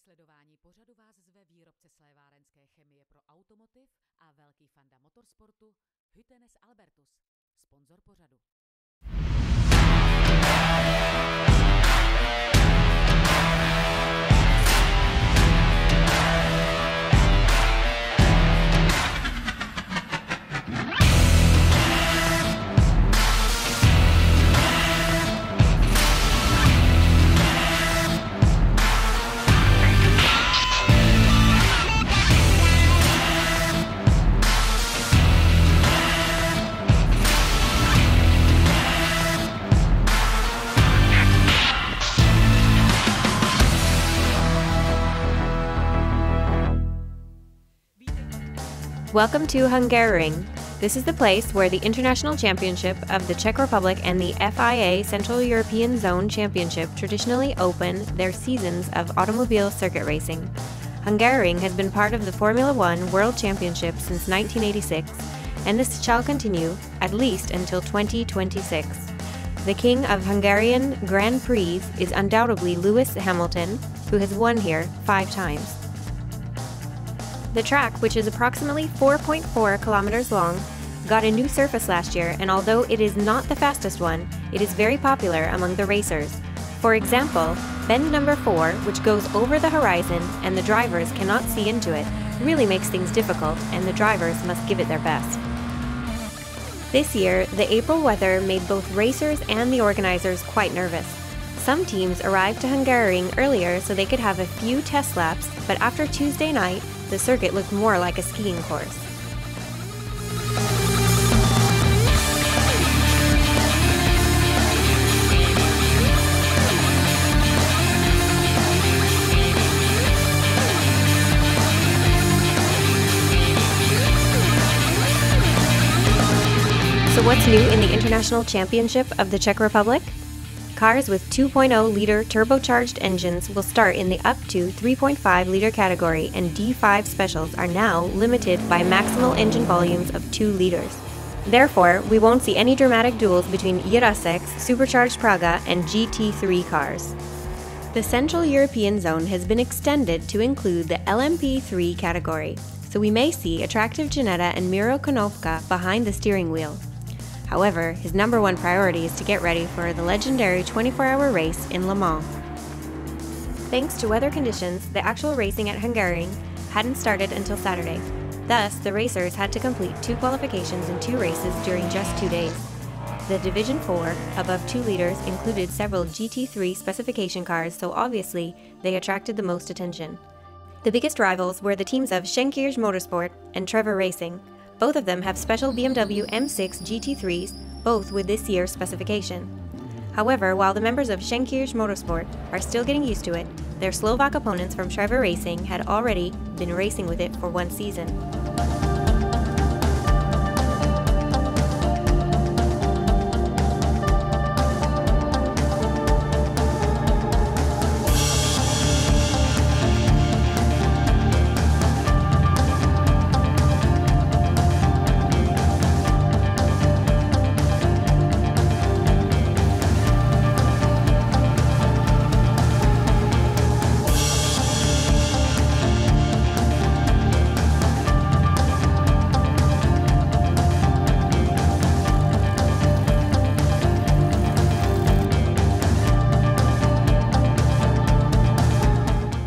sledování pořadu vás zve výrobce slévárenské chemie pro automotiv a velký fanda motorsportu Hytenes Albertus, sponzor pořadu. Welcome to Hungaroring. This is the place where the International Championship of the Czech Republic and the FIA Central European Zone Championship traditionally open their seasons of automobile circuit racing. Hungaroring has been part of the Formula One World Championship since 1986, and this shall continue at least until 2026. The king of Hungarian Grand Prix is undoubtedly Lewis Hamilton, who has won here 5 times. The track, which is approximately 4.4 kilometers long, got a new surface last year, and although it is not the fastest one, it is very popular among the racers. For example, bend number 4, which goes over the horizon and the drivers cannot see into it, really makes things difficult, and the drivers must give it their best. This year, the April weather made both racers and the organizers quite nervous. Some teams arrived to Hungaroring earlier so they could have a few test laps, but after Tuesday night, the circuit looked more like a skiing course. So what's new in the International Championship of the Czech Republic? Cars with 2.0-liter turbocharged engines will start in the up to 3.5-liter category, and D5 specials are now limited by maximal engine volumes of 2 liters. Therefore, we won't see any dramatic duels between Jurasek's supercharged Praga and GT3 cars. The Central European Zone has been extended to include the LMP3 category, so we may see attractive Janetta and Miro Konopka behind the steering wheel. However, his number one priority is to get ready for the legendary 24-hour race in Le Mans. Thanks to weather conditions, the actual racing at Hungaroring hadn't started until Saturday. Thus, the racers had to complete 2 qualifications and 2 races during just 2 days. The Division 4, above 2 liters, included several GT3 specification cars, so obviously they attracted the most attention. The biggest rivals were the teams of Schenkirch Motorsport and Trevor Racing. Both of them have special BMW M6 GT3s, both with this year's specification. However, while the members of Schenkirch Motorsport are still getting used to it, their Slovak opponents from Trevor Racing had already been racing with it for 1 season.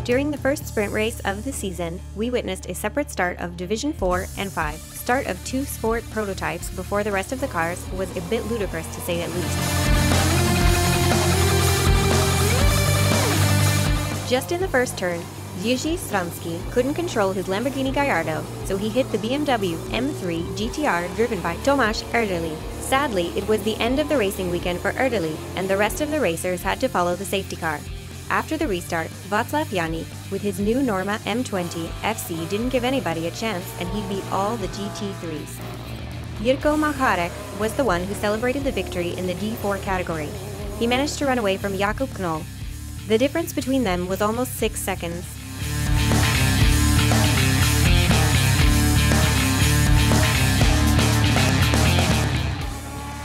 During the first sprint race of the season, we witnessed a separate start of Division 4 and 5. Start of 2 sport prototypes before the rest of the cars was a bit ludicrous, to say at least. Just in the first turn, Jiří Stransky couldn't control his Lamborghini Gallardo, so he hit the BMW M3 GTR driven by Tomáš Erdely. Sadly, it was the end of the racing weekend for Erdely, and the rest of the racers had to follow the safety car. After the restart, Václav Janík, with his new Norma M20 FC, didn't give anybody a chance, and he beat all the GT3s. Jirko Macharek was the one who celebrated the victory in the D4 category. He managed to run away from Jakub Knoll. The difference between them was almost 6 seconds.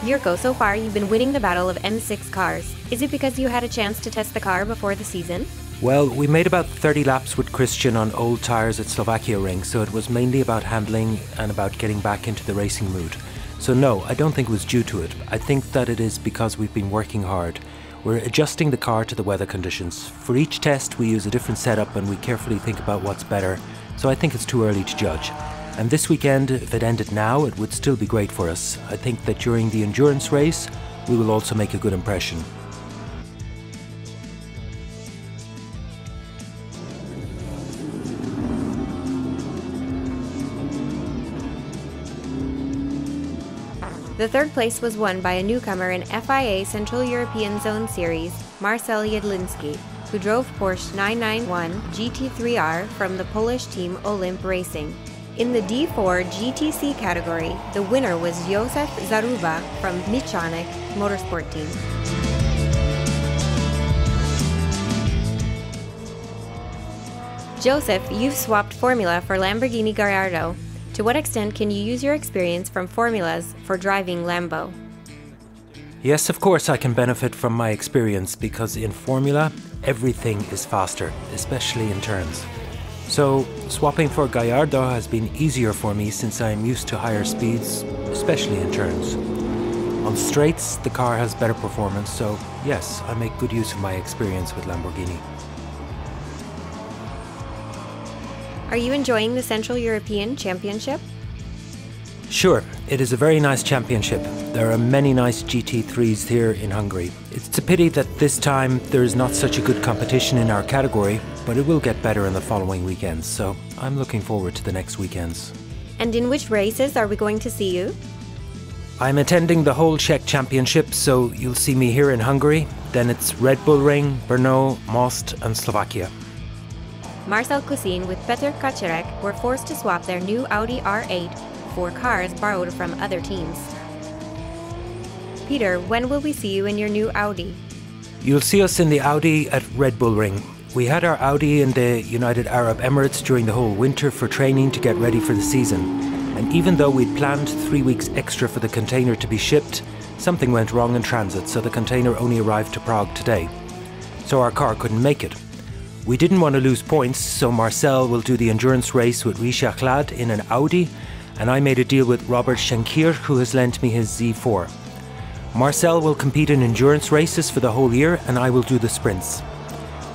Jirko, so far you've been winning the battle of M6 cars. Is it because you had a chance to test the car before the season? Well, we made about 30 laps with Christian on old tyres at Hungaroring, so it was mainly about handling and about getting back into the racing mood. So no, I don't think it was due to it. I think that it is because we've been working hard. We're adjusting the car to the weather conditions. For each test we use a different setup and we carefully think about what's better, so I think it's too early to judge. And this weekend, if it ended now, it would still be great for us. I think that during the endurance race, we will also make a good impression. The third place was won by a newcomer in FIA Central European Zone Series, Marcel Jedlinski, who drove Porsche 991 GT3R from the Polish team Olymp Racing. In the D4 GTC category, the winner was József Zaruba from Michanek Motorsport team. Joseph, you've swapped Formula for Lamborghini Gallardo. To what extent can you use your experience from formulas for driving Lambo? Yes, of course I can benefit from my experience because in Formula, everything is faster, especially in turns. So, swapping for Gallardo has been easier for me since I am used to higher speeds, especially in turns. On straights, the car has better performance, so yes, I make good use of my experience with Lamborghini. Are you enjoying the Central European Championship? Sure, it is a very nice championship. There are many nice GT3s here in Hungary. It's a pity that this time there is not such a good competition in our category, but it will get better in the following weekends, so I'm looking forward to the next weekends. And in which races are we going to see you? I'm attending the whole Czech Championship, so you'll see me here in Hungary. Then it's Red Bull Ring, Brno, Most and Slovakia. Marcel Cousin with Petr Kačerek were forced to swap their new Audi R8 for cars borrowed from other teams. Peter, when will we see you in your new Audi? You'll see us in the Audi at Red Bull Ring. We had our Audi in the United Arab Emirates during the whole winter for training to get ready for the season. And even though we'd planned 3 weeks extra for the container to be shipped, something went wrong in transit, so the container only arrived to Prague today. So our car couldn't make it. We didn't want to lose points, so Marcel will do the endurance race with Richard Clad in an Audi, and I made a deal with Robert Schenkir, who has lent me his Z4. Marcel will compete in endurance races for the whole year, and I will do the sprints.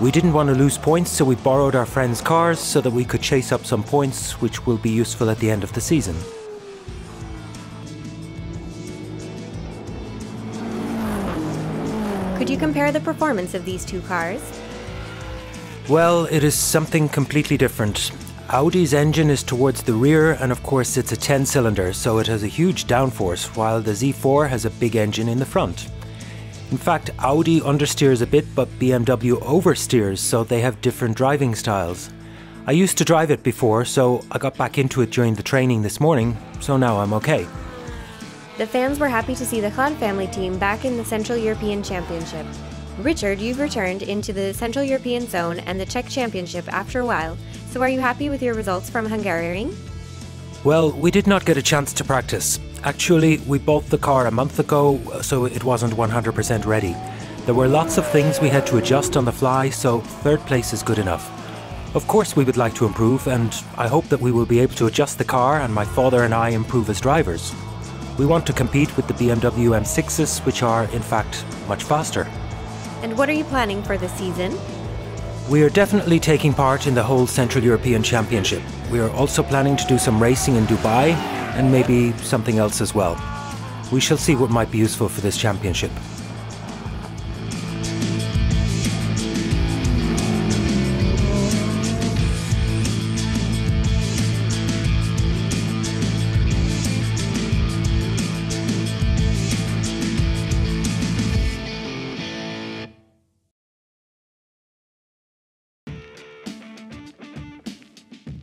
We didn't want to lose points, so we borrowed our friends' cars so that we could chase up some points, which will be useful at the end of the season. Could you compare the performance of these two cars? Well, it is something completely different. Audi's engine is towards the rear, and of course it's a 10-cylinder, so it has a huge downforce, while the Z4 has a big engine in the front. In fact, Audi understeers a bit, but BMW oversteers, so they have different driving styles. I used to drive it before, so I got back into it during the training this morning, so now I'm okay. The fans were happy to see the Clan family team back in the Central European Championship. Richard, you've returned into the Central European Zone and the Czech Championship after a while, so are you happy with your results from Hungaroring? Well, we did not get a chance to practice. Actually, we bought the car a month ago, so it wasn't 100% ready. There were lots of things we had to adjust on the fly, so third place is good enough. Of course we would like to improve, and I hope that we will be able to adjust the car and my father and I improve as drivers. We want to compete with the BMW M6s, which are, in fact, much faster. And what are you planning for this season? We are definitely taking part in the whole Central European Championship. We are also planning to do some racing in Dubai and maybe something else as well. We shall see what might be useful for this championship.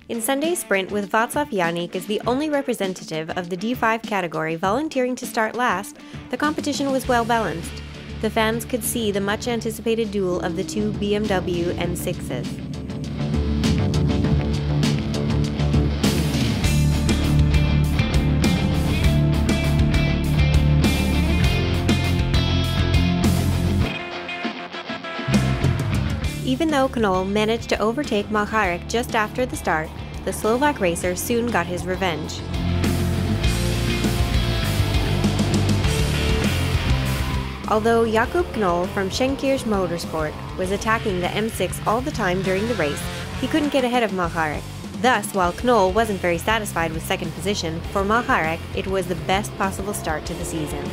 In Sunday's sprint with Václav Janík as the only representative of the D5 category volunteering to start last, the competition was well balanced. The fans could see the much anticipated duel of the two BMW M6s. Even though Knoll managed to overtake Malcharek just after the start, the Slovak racer soon got his revenge. Although Jakub Knoll from Schenkiers Motorsport was attacking the M6 all the time during the race, he couldn't get ahead of Malcharek. Thus, while Knoll wasn't very satisfied with second position, for Malcharek it was the best possible start to the season.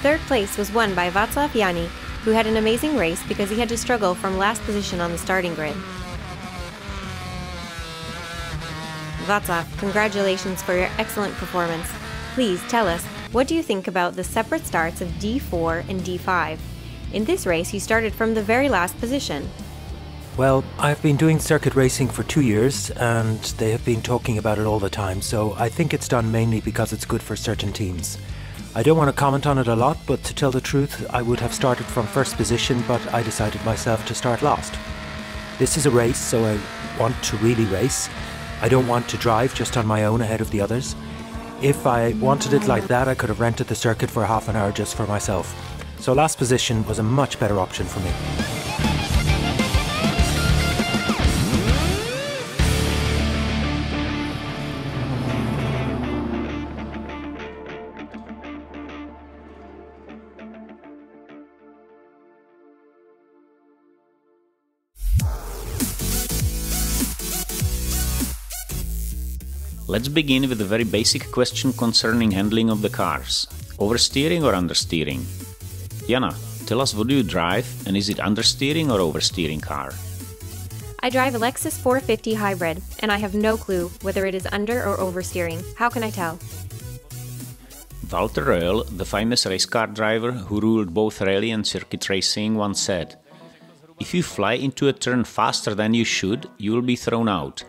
Third place was won by Václav Jani, who had an amazing race because he had to struggle from last position on the starting grid. Václav, congratulations for your excellent performance. Please tell us, what do you think about the separate starts of D4 and D5? In this race, you started from the very last position. Well, I've been doing circuit racing for 2 years and they have been talking about it all the time, so I think it's done mainly because it's good for certain teams. I don't want to comment on it a lot, but to tell the truth, I would have started from first position, but I decided myself to start last. This is a race, so I want to really race. I don't want to drive just on my own ahead of the others. If I wanted it like that, I could have rented the circuit for half an hour just for myself. So last position was a much better option for me. Let's begin with a very basic question concerning handling of the cars. Oversteering or understeering? Jana, tell us, what do you drive, and is it understeering or oversteering car? I drive a Lexus 450 hybrid, and I have no clue whether it is under or oversteering. How can I tell? Walter Röhrl, the famous race car driver who ruled both rally and circuit racing, once said, "If you fly into a turn faster than you should, you will be thrown out.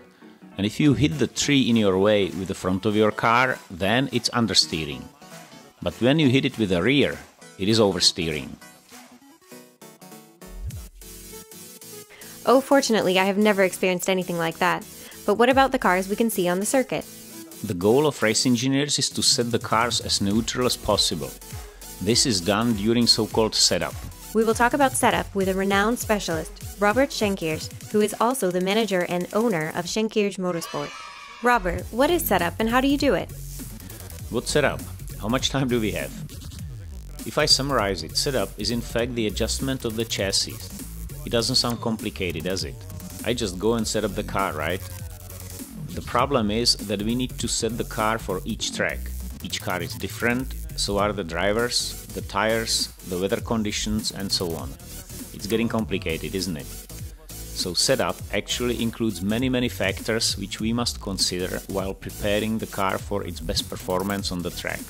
And if you hit the tree in your way with the front of your car, then it's understeering. But when you hit it with the rear, it is oversteering." Oh, fortunately, I have never experienced anything like that. But what about the cars we can see on the circuit? The goal of race engineers is to set the cars as neutral as possible. This is done during so-called setup. We will talk about setup with a renowned specialist, Robert Schenkiers, who is also the manager and owner of Schenkiers Motorsport. Robert, what is setup and how do you do it? What setup? How much time do we have? If I summarize it, setup is in fact the adjustment of the chassis. It doesn't sound complicated, does it? I just go and set up the car, right? The problem is that we need to set the car for each track. Each car is different, so are the drivers, the tires, the weather conditions, and so on. It's getting complicated, isn't it? So setup actually includes many factors which we must consider while preparing the car for its best performance on the track.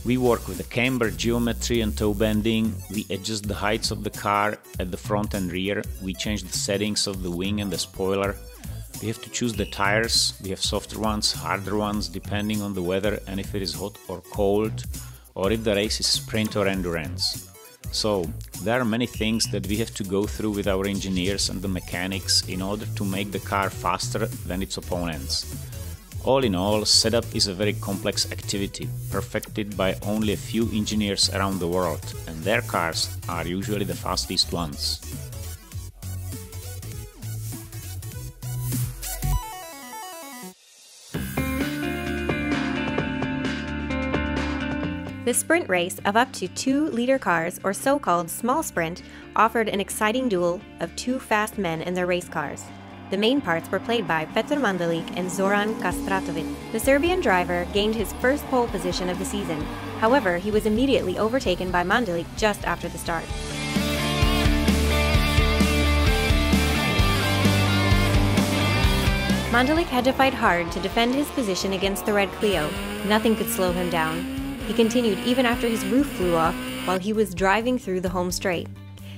We work with the camber, geometry and toe bending, we adjust the heights of the car at the front and rear, we change the settings of the wing and the spoiler. We have to choose the tires, we have softer ones, harder ones, depending on the weather and if it is hot or cold, or if the race is sprint or endurance. So, there are many things that we have to go through with our engineers and the mechanics in order to make the car faster than its opponents. All in all, setup is a very complex activity, perfected by only a few engineers around the world, and their cars are usually the fastest ones. The sprint race of up to 2-liter cars, or so-called small sprint, offered an exciting duel of two fast men in their race cars. The main parts were played by Petr Mandelić and Zoran Kastratovic. The Serbian driver gained his first pole position of the season. However, he was immediately overtaken by Mandelić just after the start. Mandalik had to fight hard to defend his position against the red Clio. Nothing could slow him down. He continued even after his roof flew off while he was driving through the home straight.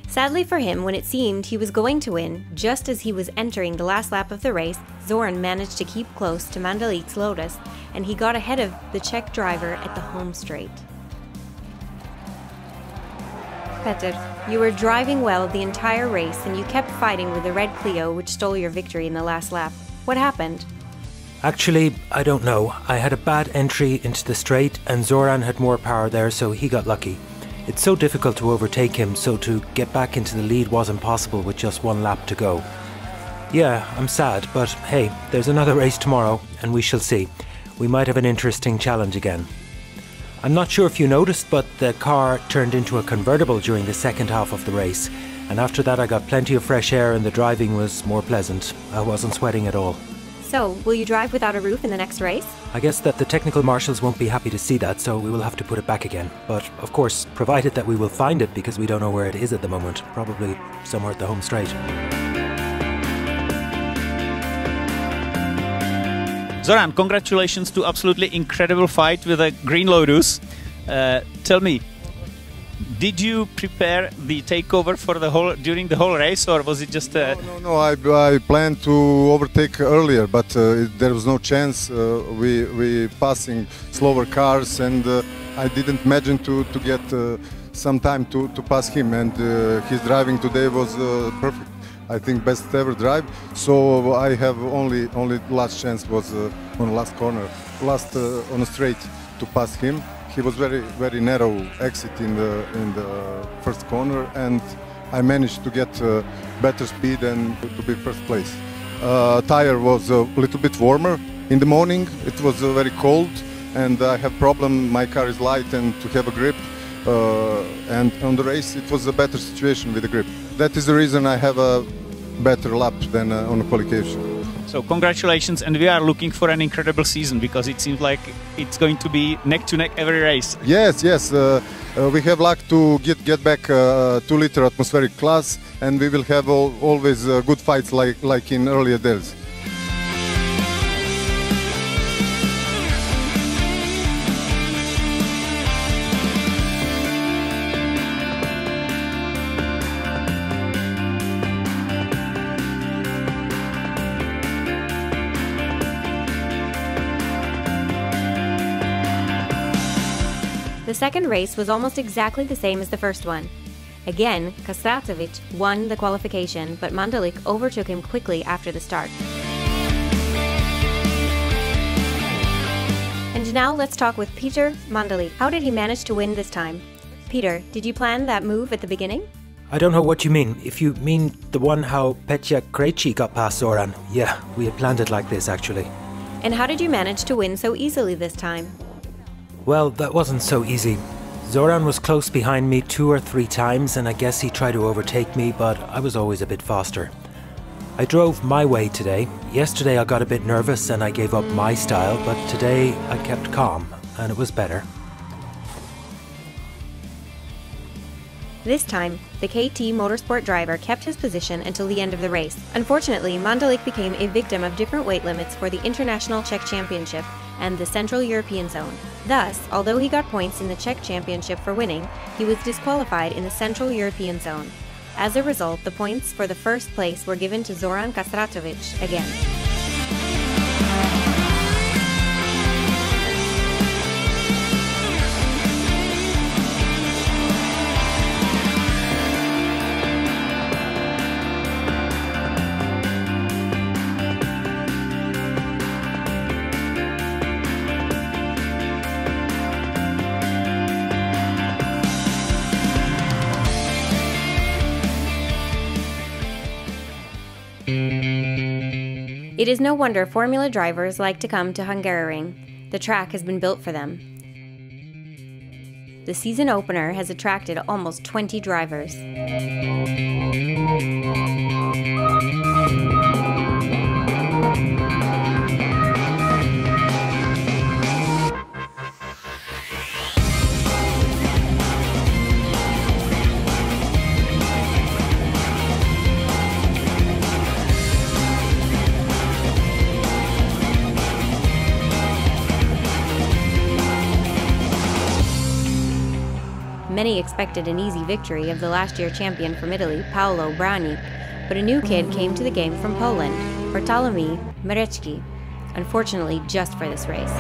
Sadly for him, when it seemed he was going to win, just as he was entering the last lap of the race, Zoran managed to keep close to Mandalik's Lotus, and he got ahead of the Czech driver at the home straight. Petr, you were driving well the entire race and you kept fighting with the red Clio, which stole your victory in the last lap. What happened? Actually, I don't know. I had a bad entry into the straight and Zoran had more power there, so he got lucky. It's so difficult to overtake him, so to get back into the lead wasn't possible with just one lap to go. Yeah, I'm sad, but hey, there's another race tomorrow, and we shall see. We might have an interesting challenge again. I'm not sure if you noticed, but the car turned into a convertible during the second half of the race, and after that I got plenty of fresh air and the driving was more pleasant. I wasn't sweating at all. So, will you drive without a roof in the next race? I guess that the technical marshals won't be happy to see that, so we will have to put it back again. But, of course, provided that we will find it, because we don't know where it is at the moment. Probably somewhere at the home straight. Zoran, congratulations to absolutely incredible fight with a green Lotus. Tell me, did you prepare the takeover for during the whole race, or was it just No. I planned to overtake earlier, but there was no chance. We passing slower cars, and I didn't imagine to get some time to pass him. And his driving today was perfect. I think best ever drive. So I have only last chance was on the last corner, on a straight to pass him. He was very narrow exit in the first corner, and I managed to get better speed and to be first place. Tire was a little bit warmer in the morning. It was very cold, and I have problem. My car is light, and to have a grip. And on the race, it was a better situation with the grip. That is the reason I have a better lap than on the qualification. So congratulations, and we are looking for an incredible season, because it seems like it's going to be neck to neck every race. Yes. We have luck to get back 2-liter atmospheric class, and we will have always good fights like in earlier days. The second race was almost exactly the same as the first one. Again, Kastratovic won the qualification, but Mandalik overtook him quickly after the start. And now let's talk with Peter Mandalik. How did he manage to win this time? Peter, did you plan that move at the beginning? I don't know what you mean. If you mean the one how Petja Krejci got past Zoran, yeah, we had planned it like this actually. And how did you manage to win so easily this time? Well, that wasn't so easy. Zoran was close behind me 2 or 3 times, and I guess he tried to overtake me, but I was always a bit faster. I drove my way today. Yesterday I got a bit nervous and I gave up my style, but today I kept calm, and it was better. This time, the KT Motorsport driver kept his position until the end of the race. Unfortunately, Mandalik became a victim of different weight limits for the International Czech Championship and the Central European Zone. Thus, although he got points in the Czech Championship for winning, he was disqualified in the Central European Zone. As a result, the points for the first place were given to Zoran Kastratovic again. It is no wonder Formula drivers like to come to Hungaroring. The track has been built for them. The season opener has attracted almost 20 drivers. Many expected an easy victory of the last year champion from Italy, Paolo Brani, but a new kid came to the game from Poland, Bartłomiej Marecki, unfortunately just for this race.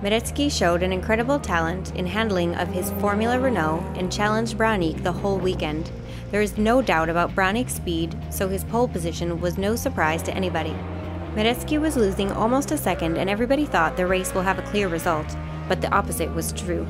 Marecki showed an incredible talent in handling of his Formula Renault and challenged Branik the whole weekend. There is no doubt about Branik's speed, so his pole position was no surprise to anybody. Marecki was losing almost a second and everybody thought the race will have a clear result, but the opposite was true.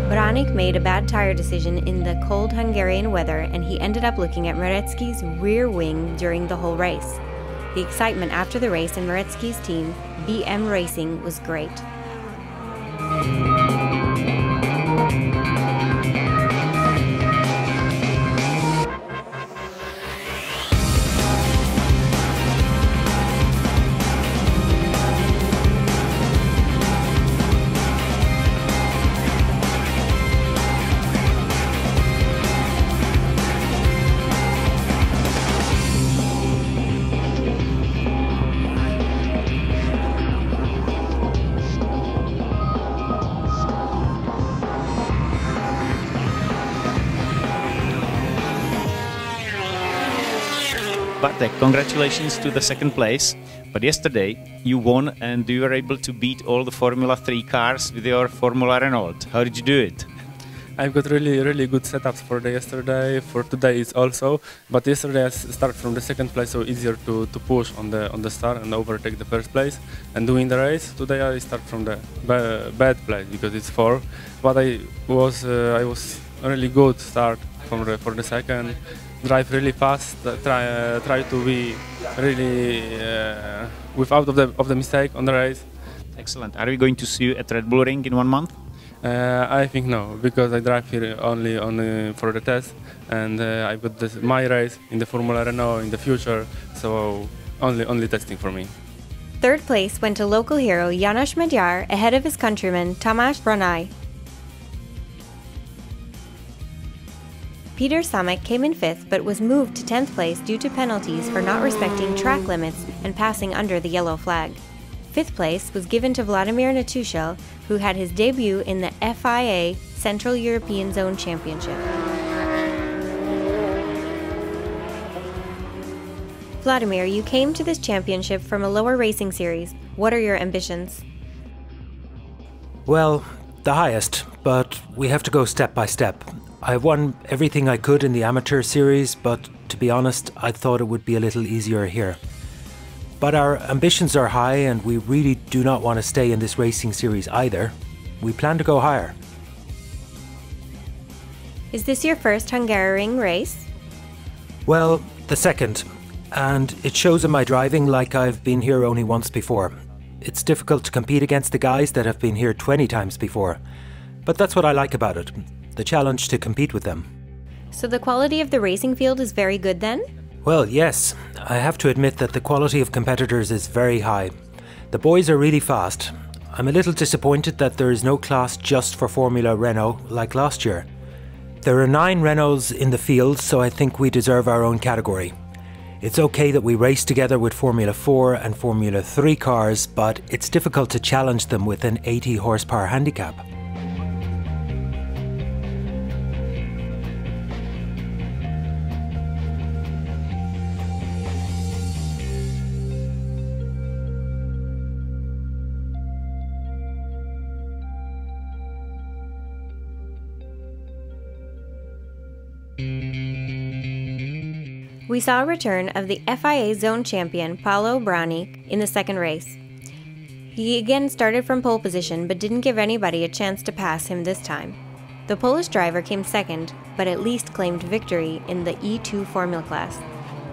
Branik made a bad tire decision in the cold Hungarian weather and he ended up looking at Marecki's rear wing during the whole race. The excitement after the race in Marecki's team, BM Racing, was great. Bartek, congratulations to the second place. But yesterday you won and you were able to beat all the Formula 3 cars with your Formula Renault. How did you do it? I've got really good setups for the yesterday. For today is also. But yesterday I started from the second place, so easier to push on the start and overtake the first place and win the race. Today I start from the bad place because it's 4. But I was really good start for the second. Drive really fast, try to be really without of the mistake on the race. Excellent. Are we going to see you at Red Bull Ring in 1 month? I think no, because I drive here only for the test, and I've got my race in the Formula Renault in the future, so only testing for me. Third place went to local hero János Magyar ahead of his countryman Tamás Brunei. Peter Samek came in 5th but was moved to 10th place due to penalties for not respecting track limits and passing under the yellow flag. 5th place was given to Vladimir Natushel, who had his debut in the FIA Central European Zone Championship. Vladimir, you came to this championship from a lower racing series. What are your ambitions? Well, the highest, but we have to go step by step. I won everything I could in the amateur series, but to be honest, I thought it would be a little easier here. But our ambitions are high and we really do not want to stay in this racing series either. We plan to go higher. Is this your first Hungaroring race? Well, the second. And it shows in my driving like I've been here only once before. It's difficult to compete against the guys that have been here 20 times before. But that's what I like about it. The challenge to compete with them. So the quality of the racing field is very good then? Well, yes. I have to admit that the quality of competitors is very high. The boys are really fast. I'm a little disappointed that there is no class just for Formula Renault like last year. There are 9 Renaults in the field, so I think we deserve our own category. It's okay that we race together with Formula 4 and Formula 3 cars, but it's difficult to challenge them with an 80 horsepower handicap. We saw a return of the FIA Zone Champion Paolo Brani in the second race. He again started from pole position but didn't give anybody a chance to pass him this time. The Polish driver came second, but at least claimed victory in the E2 Formula class.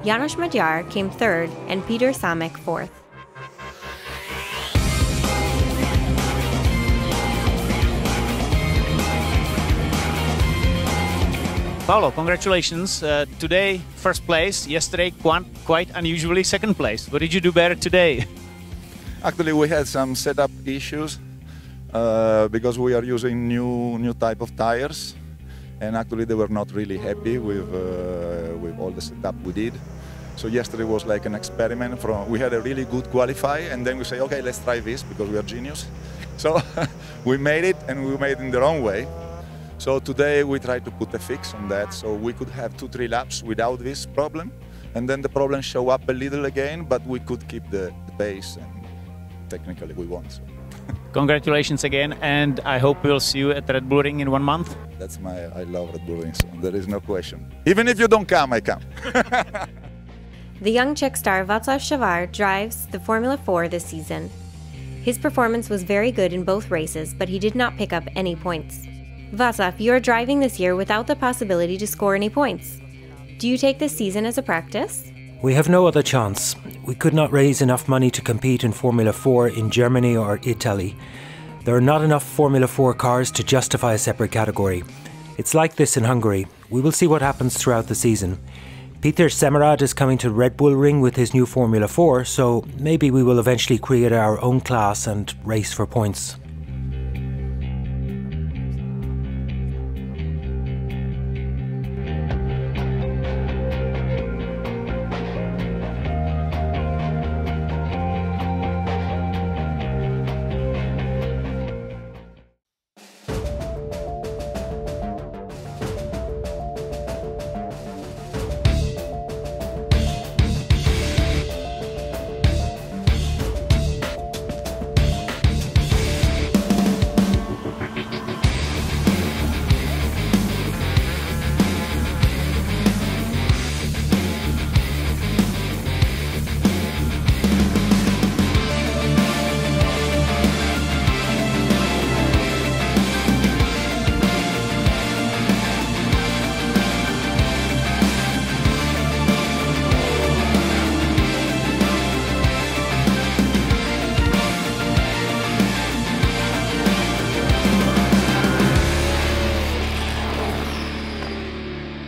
János Magyar came third and Peter Samek fourth. Paolo, congratulations. Today, first place. Yesterday, quite unusually, second place. What did you do better today? Actually, we had some setup issues. because we are using new type of tires, and actually they were not really happy with all the setup we did. So yesterday was like an experiment. We had a really good qualify, and then we say, okay, let's try this because we are genius. So we made it, and we made it in the wrong way. So today we tried to put a fix on that, so we could have 2-3 laps without this problem, and then the problem show up a little again, but we could keep the pace, and technically we won. So. Congratulations again, and I hope we'll see you at Red Bull Ring in 1 month. I love Red Bull Ring, so there is no question. Even if you don't come, I come. The young Czech star Václav Šavar drives the Formula 4 this season. His performance was very good in both races, but he did not pick up any points. Václav, you are driving this year without the possibility to score any points. Do you take this season as a practice? We have no other chance. We could not raise enough money to compete in Formula 4 in Germany or Italy. There are not enough Formula 4 cars to justify a separate category. It's like this in Hungary. We will see what happens throughout the season. Peter Semerad is coming to Red Bull Ring with his new Formula 4, so maybe we will eventually create our own class and race for points.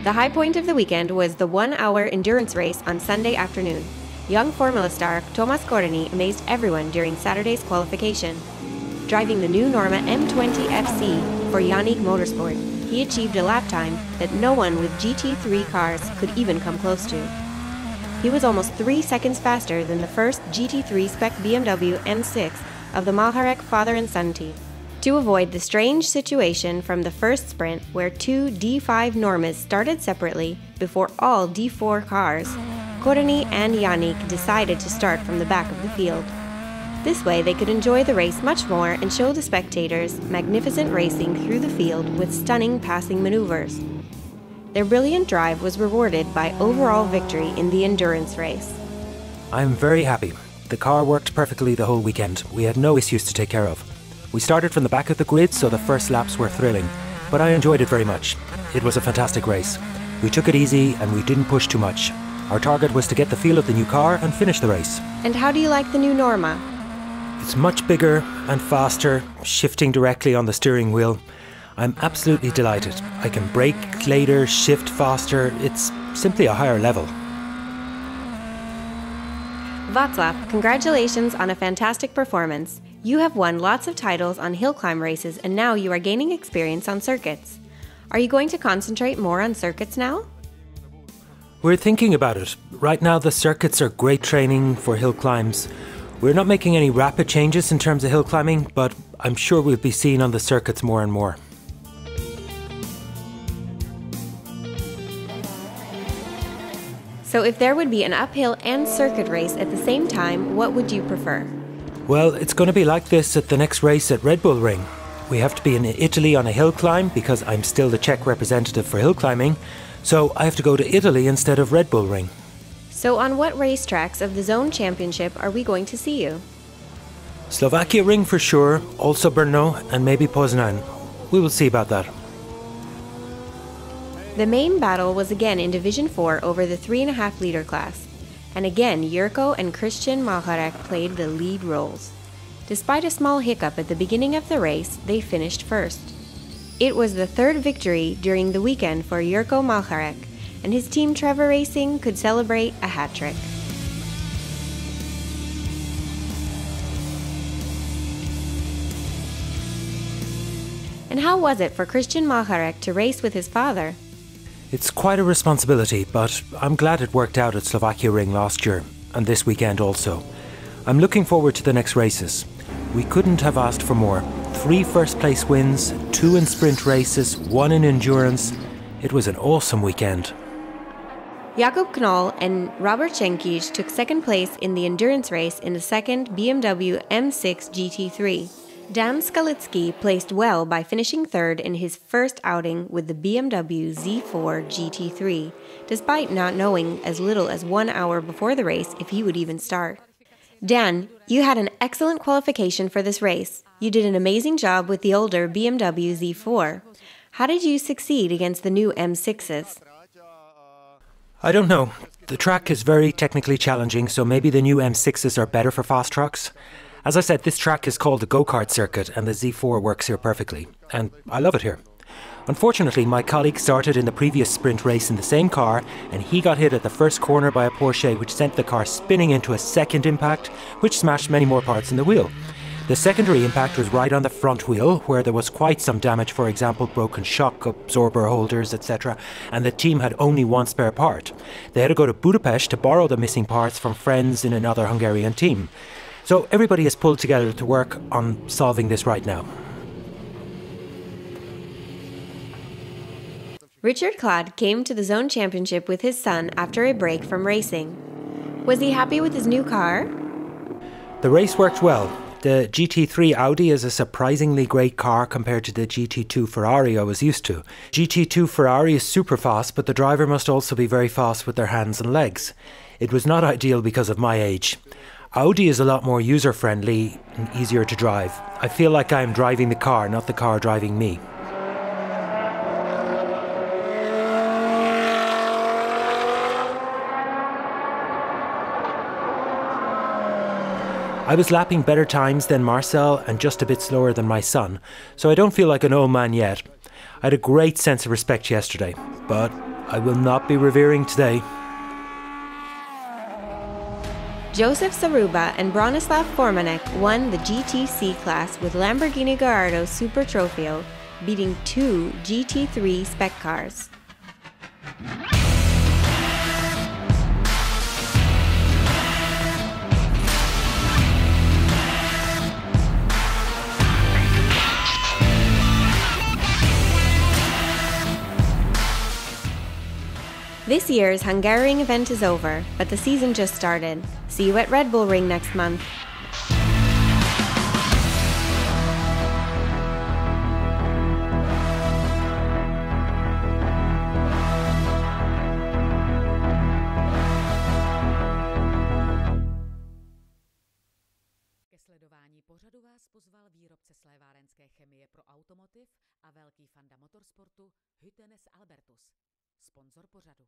The high point of the weekend was the 1-hour endurance race on Sunday afternoon. Young Formula star Tomáš Korony amazed everyone during Saturday's qualification. Driving the new Norma M20 FC for Yannick Motorsport, he achieved a lap time that no one with GT3 cars could even come close to. He was almost 3 seconds faster than the first GT3 spec BMW M6 of the Malharek father and son team. To avoid the strange situation from the first sprint where 2 D5 Normas started separately before all D4 cars, Korony and Yannick decided to start from the back of the field. This way they could enjoy the race much more and show the spectators magnificent racing through the field with stunning passing maneuvers. Their brilliant drive was rewarded by overall victory in the endurance race. I'm very happy. The car worked perfectly the whole weekend. We had no issues to take care of. We started from the back of the grid, so the first laps were thrilling, but I enjoyed it very much. It was a fantastic race. We took it easy and we didn't push too much. Our target was to get the feel of the new car and finish the race. And how do you like the new Norma? It's much bigger and faster, shifting directly on the steering wheel. I'm absolutely delighted. I can brake later, shift faster. It's simply a higher level. Václav, congratulations on a fantastic performance. You have won lots of titles on hill climb races and now you are gaining experience on circuits. Are you going to concentrate more on circuits now? We're thinking about it. Right now the circuits are great training for hill climbs. We're not making any rapid changes in terms of hill climbing, but I'm sure we'll be seen on the circuits more and more. So if there would be an uphill and circuit race at the same time, what would you prefer? Well, it's going to be like this at the next race at Red Bull Ring. We have to be in Italy on a hill climb because I'm still the Czech representative for hill climbing, so I have to go to Italy instead of Red Bull Ring. So on what racetracks of the Zone Championship are we going to see you? Slovakia Ring for sure, also Brno and maybe Poznan. We will see about that. The main battle was again in Division 4 over the 3.5 liter class. And again, Jirko and Christian Malharek played the lead roles. Despite a small hiccup at the beginning of the race, they finished first. It was the third victory during the weekend for Jirko Malharek, and his team Trevor Racing could celebrate a hat trick. And how was it for Christian Macharek to race with his father? It's quite a responsibility, but I'm glad it worked out at Slovakia Ring last year, and this weekend also. I'm looking forward to the next races. We couldn't have asked for more. 3 first-place wins, 2 in sprint races, 1 in endurance. It was an awesome weekend. Jakub Knoll and Robert Schenkij took second place in the endurance race in the second BMW M6 GT3. Dan Skalitsky placed well by finishing third in his first outing with the BMW Z4 GT3, despite not knowing as little as 1 hour before the race if he would even start. Dan, you had an excellent qualification for this race. You did an amazing job with the older BMW Z4. How did you succeed against the new M6s? I don't know. The track is very technically challenging, so maybe the new M6s are better for fast trucks. As I said, this track is called the go-kart circuit, and the Z4 works here perfectly. And I love it here. Unfortunately, my colleague started in the previous sprint race in the same car, and he got hit at the first corner by a Porsche, which sent the car spinning into a second impact, which smashed many more parts in the wheel. The secondary impact was right on the front wheel, where there was quite some damage, for example, broken shock absorber holders, etc., and the team had only 1 spare part. They had to go to Budapest to borrow the missing parts from friends in another Hungarian team. So everybody has pulled together to work on solving this right now. Richard Claude came to the Zone Championship with his son after a break from racing. Was he happy with his new car? The race worked well. The GT3 Audi is a surprisingly great car compared to the GT2 Ferrari I was used to. GT2 Ferrari is super fast, but the driver must also be very fast with their hands and legs. It was not ideal because of my age. Audi is a lot more user-friendly and easier to drive. I feel like I am driving the car, not the car driving me. I was lapping better times than Marcel and just a bit slower than my son, so I don't feel like an old man yet. I had a great sense of respect yesterday, but I will not be revering today. Joseph Saruba and Bronislav Formanek won the GTC class with Lamborghini Gallardo Super Trofeo, beating 2 GT3 spec cars. This year's Hungaroring event is over, but the season just started. See you at Red Bull Ring next month. Ke sledování pořadu vás pozval výrobce slévárenské chemie pro automotiv a velký fanda motorsportu Hungaroring Albertus, sponzor pořadu.